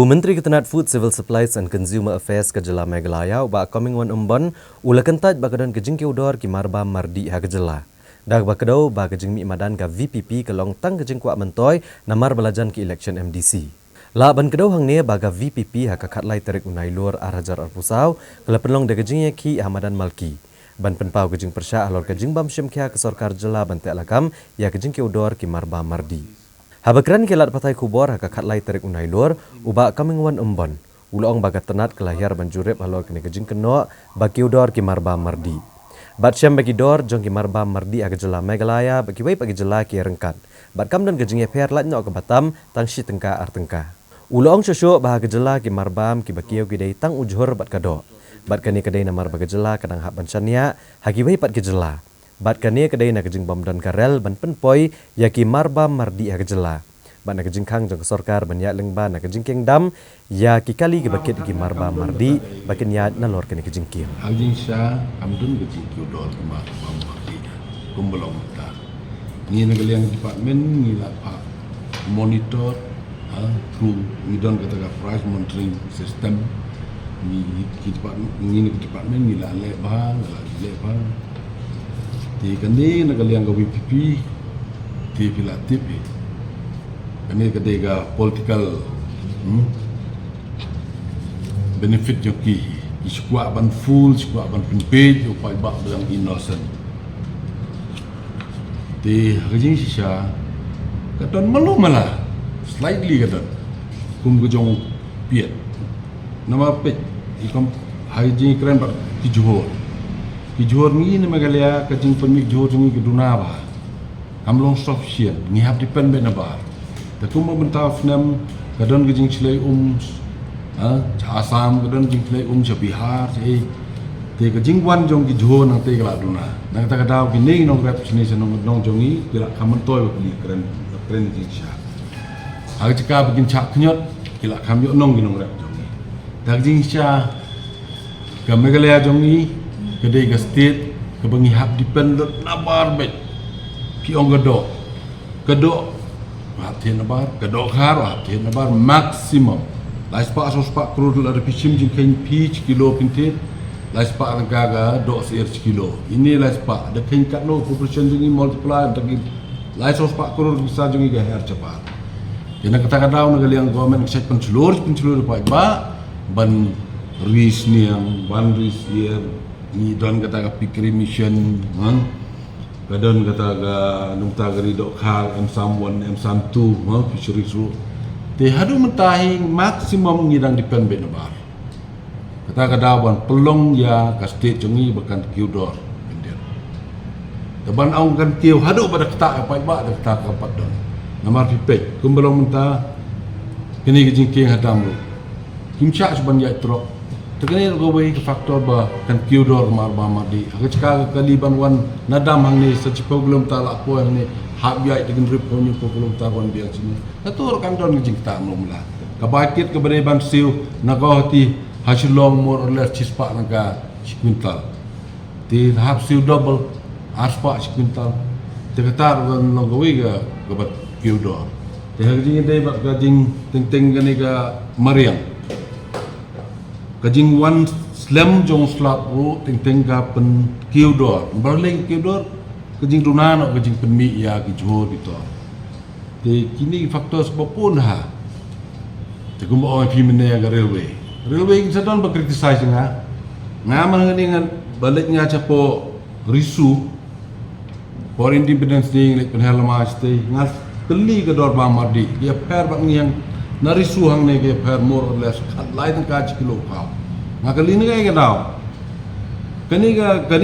Menteri Ketenat Food, Civil Supplies and Consumer Affairs ke Jela Meghalaya ba coming one umban ulakantaj bagadan kejing keudor ki marba mardi ha ke Jela. Dak ba kedau ba kejing mi madan ka VPP ke long tang kejing kuat mentoy namar belajan ki election MDC. La ban kedau hang ne ba ka VPP ha ka khatlai tarik unai lur Arajar Arpusau kala penlong de kejing ki Ahmadan Malki. Ban penpau kejing persya alor kejing bam syem kia ke Sarkar Jela ban te alakam ya kejing keudor ki marba mardi. Habakran kelat patai kubor haka khatlai tarik unai lor uba coming one umban ulong bagat tenat kelahir banjurep halor kene kejing keno bagi udor ki marba mardi bat syam bagi dor jong ki marba mardi aga Jela Meghalaya bagi wei bagi Jela ki rengkat bat kam dan kejing per lat nyok ke Batam tang si tengka artengka ulong syosyo bah aga Jela ki marbam ki bakiyo ki dei tang ujhur bat kado bat kani kedai namar bagi Jela kadang hak bancania hagi wei pat ki Jela bat kani kedai na kejing bom dan karel ban penpoi yaki marba mardi ha Jela ban na kejing kang jong Sarkar ban ya lengban na kejing kengdam ya ki kali ke bakit ki marba mardi bakin ya nalor kene kejing kiem Hajing Shah amdun kejing kiodor kemar mardi kumbelong ta ni negaliang department ni la pak monitor through we don't get a price monitoring system ni ki department ni la le bang di kani nagaliang WPP di pilatip kani kadega political benefit joki iskuat ban full iskuat ban page upai bak yang innocent di hajing sisa kadon malu malah slightly kadon kum gejong piet nama pet ikom hajing keren bak Johor ni Meghalaya kajing pemik Johor ni keduna ba amlong sufficient ni hab depend ben ba ta kum bentau fnam kadon kajing chlei Assam kadon kajing chlei Bihar te kajing wan jong ki Johor nang te kala duna nang ta kadau ki nei nong rap sini senong nong jongi kira kamen toy ni keren jingsha ag jika bikin chak knyot kila kam yo nong nong rap jongi ta jingsha ka Meghalaya jongi kedai ke state ke bangi hak dependent nabar bet piong kedok hak tien nabar kedok har hak tien nabar maksimum lais pa asos pa krud la pichim jing ken pich kilo pintit lais pa gaga dok sir kilo ini lais pa de ken katno population jing multiply tagi lais asos pa krud bisa jing ga her cepat kena kata daw nagaliang government check pencelur pa ba ban ris niang ban ris year ni don kata ka pikir mission kadon kata ka numta gari dok khal M1 M2 fishery ru te hadu mentahing maksimum ngidang depend ben bar kata ka dawan pelong ya ka state jongi bakan kiudor bender taban aung kan kiu hadu pada kata apa ba kata ka pat don namar pipet kumbelong menta kini kijing king hadam kimcha seban ya trok Tegani gawai ke faktor ba kan kiudor marba mardi. Agak kaliban wan nadam hang ni secipo belum talak po hang ni habiyai dengan reponyo po belum tawan biang sini. Natur kan don jing ta mula. Kabakit ke bereban siu nagahati hasilong more or less cispa naga sekwintal. Ti hab siu double aspa sekwintal. Tegatar wan gawai ga gabat kiudor. Ti hang dai bak gajing ting gani ga mariang. Kajing wan slam jong slap ru ting ka pen kiudor berleng kiudor kajing dunano kajing penmi ya ki Johor gitu te kini faktor sebab pun ha te kum oi pi mene ga railway sedon ba criticize ngaman ngan baliknya capo risu for independence day lek pen helma ste ngas keli ke dor ba mardi dia per bang yang nari suhang ne ke per more or less lain ka kilo kau ngakali ni kaya daw kani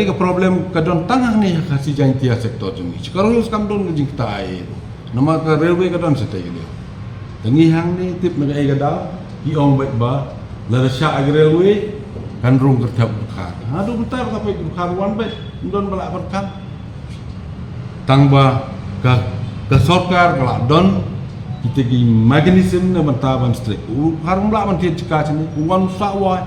ka problem kadon tangang ni kasi jang tia sektor jumi sekarang yus kam don jing tai nama ka railway kadon setai dia tangi hang ni tip na kaya daw iong baik ba la sya ag railway kan rung kerja bukan aduh bentar ka pe bukan wan baik don balak berkan tang ba ka Sarkar kala don kita gi mechanism na bantaban strik harum la man tie cika sini wan sawai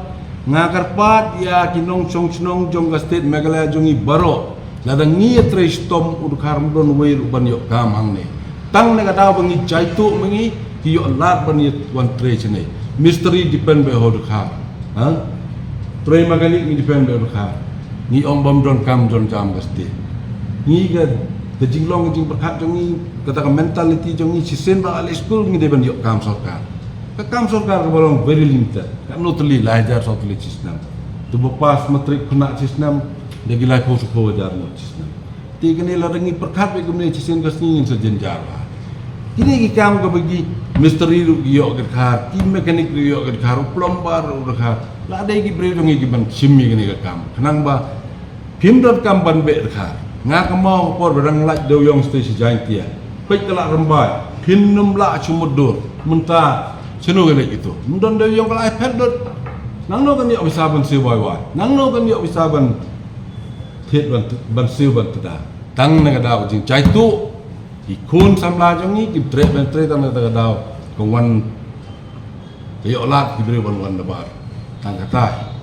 ngakar pat ya kinong chong jong ga state Meghalaya jongi baro ladang ngi tre stom ud harum don wei ban yok kam hang ne tang ne ga daw bangi jaitu mengi ki yo lat ban wan tre sini misteri depend be hod kha ha trei mekanik ni depend be kha ni om bom don kam don jam pasti ni ga ke jinglong jing berkat jong ni kata mentality jong ni sisen ba al school ni deben yok kam sarkar ka kam sarkar ka bolong very limited ka no teli lajar so teli sistem tu pas matrik kena sistem de gila ko ko jar no sistem ti kene la rengi berkat be gumne sisen ka sini sejenjar kini ki kam ka bagi misteri ru yok ke khar ti mekanik ru yok ke khar plumber ru khar la dai ki bre jong ki ban simmi kene ka kam kenang ba pimdot kam ban be khar nga ka mau por berang laj do yong stay si jain tia pek kala rembai pin num la chumudur munta seno gele itu mundon do yong kala ipad dot nang no kan yo bisa ban si wai wai nang no kan yo bisa ban thiet ban si ban tada tang na ka daw jing chai tu ikun samla jong ni ki tre ban tre tang na ka daw kong wan yo lat ki bre ban wan da bar tang ka tai